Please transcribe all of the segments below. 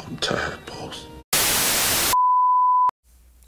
I'm tired, boss.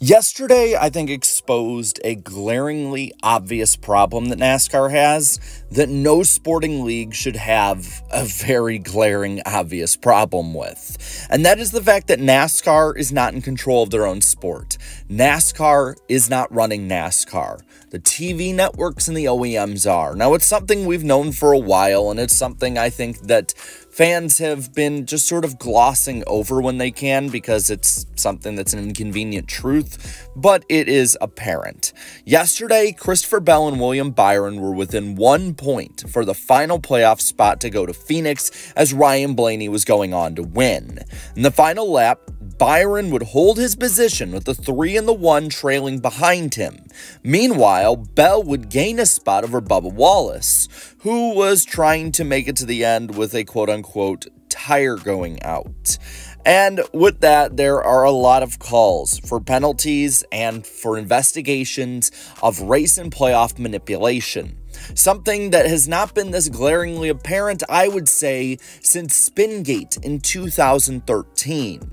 Yesterday, I think, exposed a glaringly obvious problem that NASCAR has that no sporting league should have a very glaring obvious problem with. And that is the fact that NASCAR is not in control of their own sport. NASCAR is not running NASCAR. The TV networks and the OEMs are. Now, it's something we've known for a while, and it's something I think that fans have been just sort of glossing over when they can because it's something that's an inconvenient truth, but it is apparent. Yesterday, Christopher Bell and William Byron were within 1 point for the final playoff spot to go to Phoenix as Ryan Blaney was going on to win. In the final lap, Byron would hold his position with the 3 and the 1 trailing behind him. Meanwhile, Bell would gain a spot over Bubba Wallace, who was trying to make it to the end with a quote-unquote tire going out. And with that, there are a lot of calls for penalties and for investigations of race and playoff manipulation. Something that has not been this glaringly apparent, I would say, since Spingate in 2013.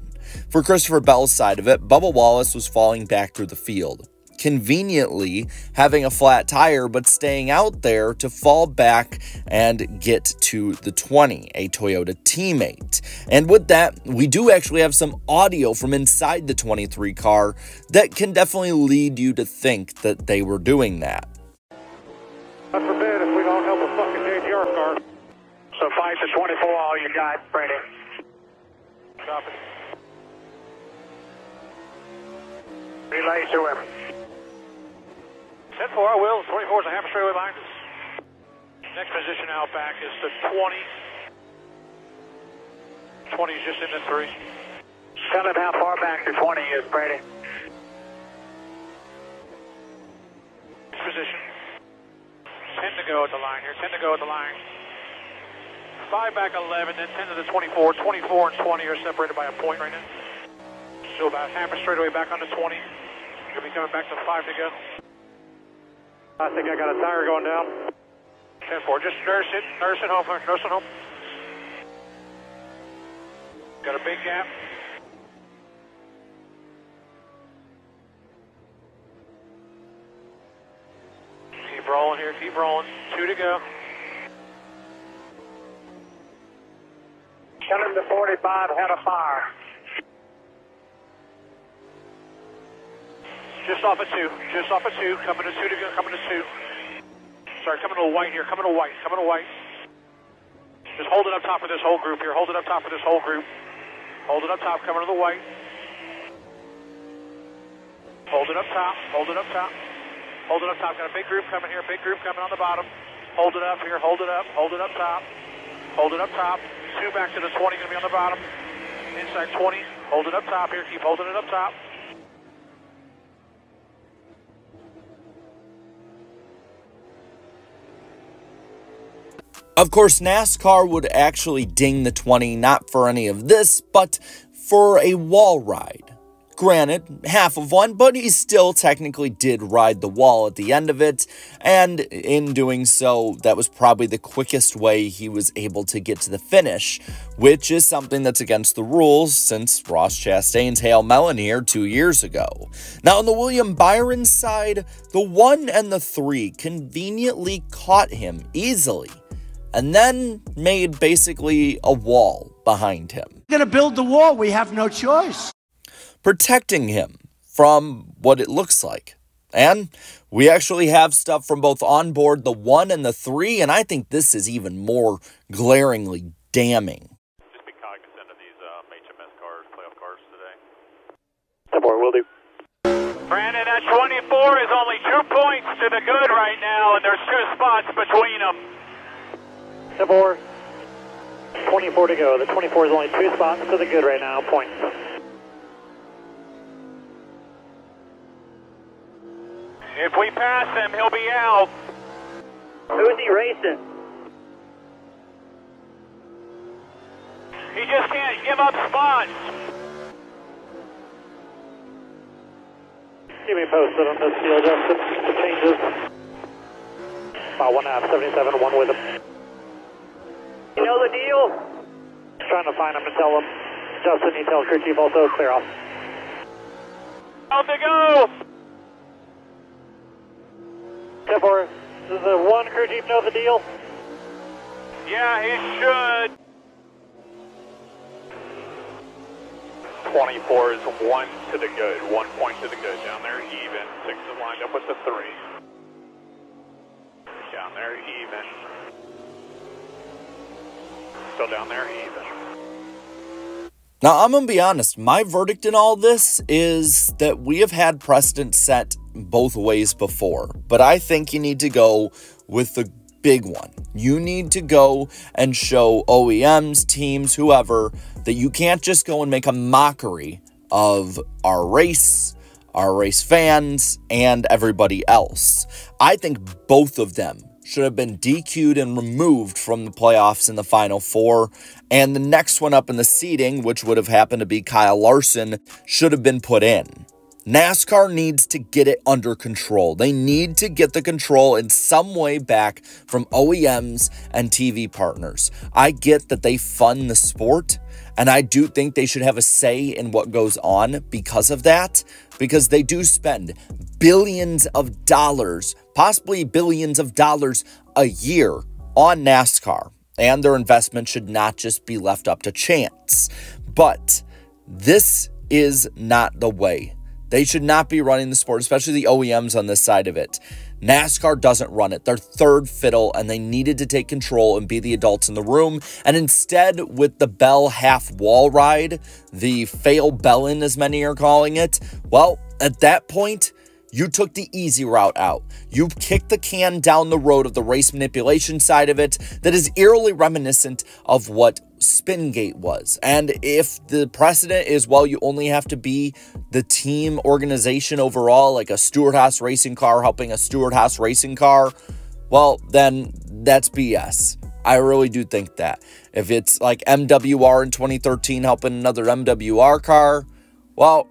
For Christopher Bell's side of it, Bubba Wallace was falling back through the field, conveniently having a flat tire but staying out there to fall back and get to the 20, a Toyota teammate. And with that, we do actually have some audio from inside the 23 car that can definitely lead you to think that they were doing that. God forbid if we don't help a fucking JGR car. So fight the 24 all you got, Brady. Copy. Relay to him. 10-4, I will. 24 is a half straightaway line. Next position out back is the 20. 20 is just in the 3. Tell him how far back the 20 is, Brady. Next position. 10 to go at the line here. 10 to go at the line. 5 back 11, then 10 to the 24. 24 and 20 are separated by a point right now. So about half a straightaway back on the 20. You'll be coming back to 5 to go. I think I got a tire going down. 10-4, just nurse it home, nurse it home. Got a big gap. Keep rolling here, keep rolling. 2 to go. Tell him the 45 had a fire. Just off a 2, just off a 2, coming to 2 to go, coming to 2. Sorry, coming to a white here, coming to white, coming to white. Just hold it up top for this whole group here, hold it up top for this whole group. Hold it up top, coming to the white. Hold it up top, hold it up top. Hold it up top, got a big group coming here, big group coming on the bottom. Hold it up here, hold it up top. Hold it up top. 2 back to the 20, gonna be on the bottom. Inside 20, hold it up top here, keep holding it up top. Of course, NASCAR would actually ding the 20, not for any of this, but for a wall ride. Granted, half of one, but he still technically did ride the wall at the end of it, and in doing so, that was probably the quickest way he was able to get to the finish, which is something that's against the rules since Ross Chastain's Hail Melon here 2 years ago. Now, on the William Byron side, the 1 and the 3 conveniently caught him easily, and then made basically a wall behind him. We're going to build the wall. We have no choice. Protecting him from what it looks like. And we actually have stuff from both on board the 1 and the 3, and I think this is even more glaringly damning. Just be cognizant of these HMS cars, playoff cars today. 10-4, will do. Brandon, that 24 is only 2 points to the good right now, and there's 2 spots between them. 10-4, 24 to go. The 24 is only 2 spots to the good right now, points. If we pass him, he'll be out. Who's he racing? He just can't give up spots. Give me posted on this field, Justin. The changes. About 1.5, 77, 1 with him. You know the deal? Trying to find him and tell him. Justin, you tell crew chief also clear off. Out they go! 10-4, does the one crew chief know the deal? Yeah, he should. 24 is 1 to the good, 1 point to the good. Down there, even. 6 is lined up with the 3. Down there, even. Still down there, even. Now, I'm going to be honest. My verdict in all this is that we have had precedent set both ways before. But I think you need to go with the big one. You need to go and show OEMs, teams, whoever, that you can't just go and make a mockery of our race fans, and everybody else. I think both of them should have been DQ'd and removed from the playoffs in the Final Four, and the next one up in the seeding, which would have happened to be Kyle Larson, should have been put in. NASCAR needs to get it under control. They need to get the control in some way back from OEMs and TV partners. I get that they fund the sport, and I do think they should have a say in what goes on because of that, because they do spend billions of dollars, possibly billions of dollars a year on NASCAR, and their investment should not just be left up to chance. But this is not the way. They should not be running the sport, especially the OEMs on this side of it. NASCAR doesn't run it. They're third fiddle, and they needed to take control and be the adults in the room. And instead, with the Bell half wall ride, the fail Bellin, as many are calling it, well, at that point, you took the easy route out. You kicked the can down the road of the race manipulation side of it that is eerily reminiscent of what Spingate was. And if the precedent is, well, you only have to be the team organization overall, like a Stewart-Haas racing car helping a Stewart-Haas racing car, well, then that's BS. I really do think that. If it's like MWR in 2013 helping another MWR car, well,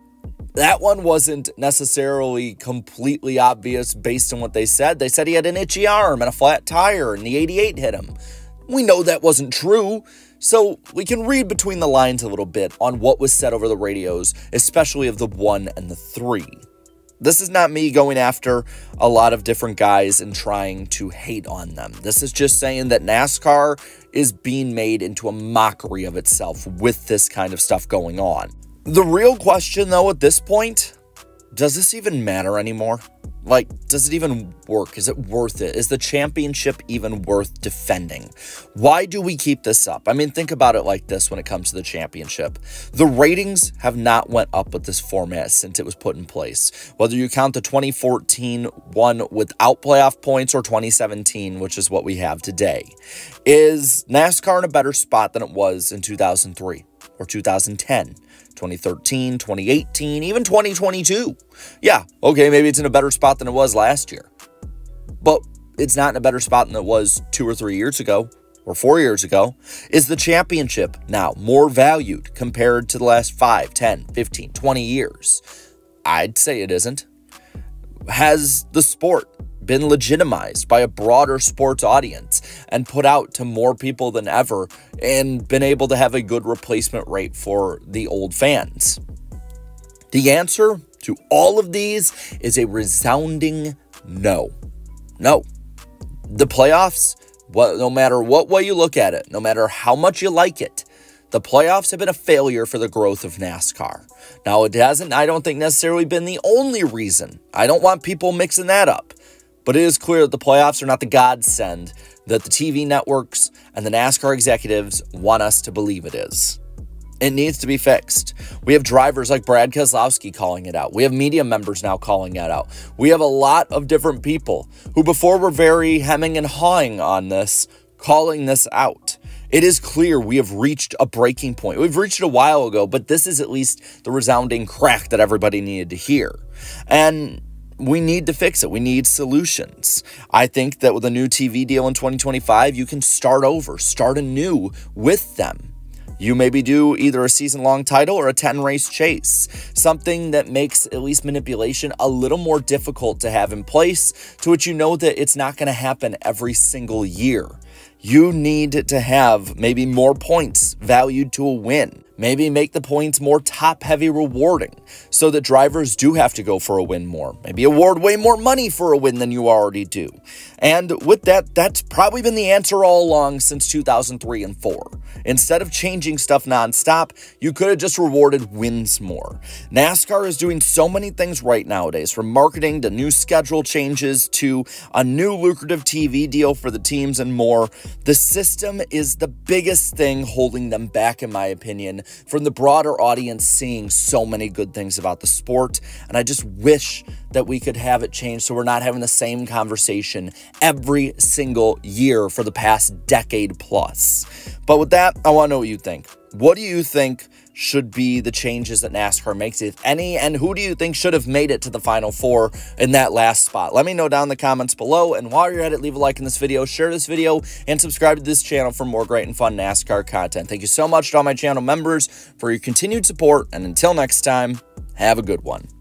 that one wasn't necessarily completely obvious based on what they said. They said he had an itchy arm and a flat tire and the 88 hit him. We know that wasn't true, so we can read between the lines a little bit on what was said over the radios, especially of the 1 and the 3. This is not me going after a lot of different guys and trying to hate on them. This is just saying that NASCAR is being made into a mockery of itself with this kind of stuff going on. The real question, though, at this point, does this even matter anymore? Like, does it even work? Is it worth it? Is the championship even worth defending? Why do we keep this up? I mean, think about it like this when it comes to the championship. The ratings have not went up with this format since it was put in place. Whether you count the 2014 one without playoff points or 2017, which is what we have today. Is NASCAR in a better spot than it was in 2003 or 2010? 2013, 2018, even 2022. Yeah, okay, maybe it's in a better spot than it was last year. But it's not in a better spot than it was 2 or 3 years ago or 4 years ago. Is the championship now more valued compared to the last 5, 10, 15, 20 years? I'd say it isn't. Has the sport been legitimized by a broader sports audience and put out to more people than ever and been able to have a good replacement rate for the old fans? The answer to all of these is a resounding no. No. The playoffs, no matter what way you look at it, no matter how much you like it, the playoffs have been a failure for the growth of NASCAR. Now, it hasn't, I don't think, necessarily been the only reason. I don't want people mixing that up. But it is clear that the playoffs are not the godsend that the TV networks and the NASCAR executives want us to believe it is. It needs to be fixed. We have drivers like Brad Keselowski calling it out. We have media members now calling it out. We have a lot of different people who before were very hemming and hawing on this, calling this out. It is clear we have reached a breaking point. We've reached it a while ago, but this is at least the resounding crack that everybody needed to hear. And we need to fix it. We need solutions. I think that with a new TV deal in 2025, you can start over, start anew with them. You maybe do either a season-long title or a 10-race chase, something that makes at least manipulation a little more difficult to have in place, to which you know that it's not going to happen every single year. You need to have maybe more points valued to a win. Maybe make the points more top-heavy rewarding so that drivers do have to go for a win more. Maybe award way more money for a win than you already do. And with that, that's probably been the answer all along since 2003 and 4. Instead of changing stuff nonstop, you could have just rewarded wins more. NASCAR is doing so many things right nowadays, from marketing to new schedule changes to a new lucrative TV deal for the teams and more. The system is the biggest thing holding them back, in my opinion, from the broader audience seeing so many good things about the sport. And I just wish that we could have it change so we're not having the same conversation every single year for the past decade plus. But with that, I want to know what you think. What do you think should be the changes that NASCAR makes, if any, and who do you think should have made it to the Final Four in that last spot? Let me know down in the comments below, and while you're at it, leave a like in this video, share this video, and subscribe to this channel for more great and fun NASCAR content. Thank you so much to all my channel members for your continued support, and until next time, have a good one.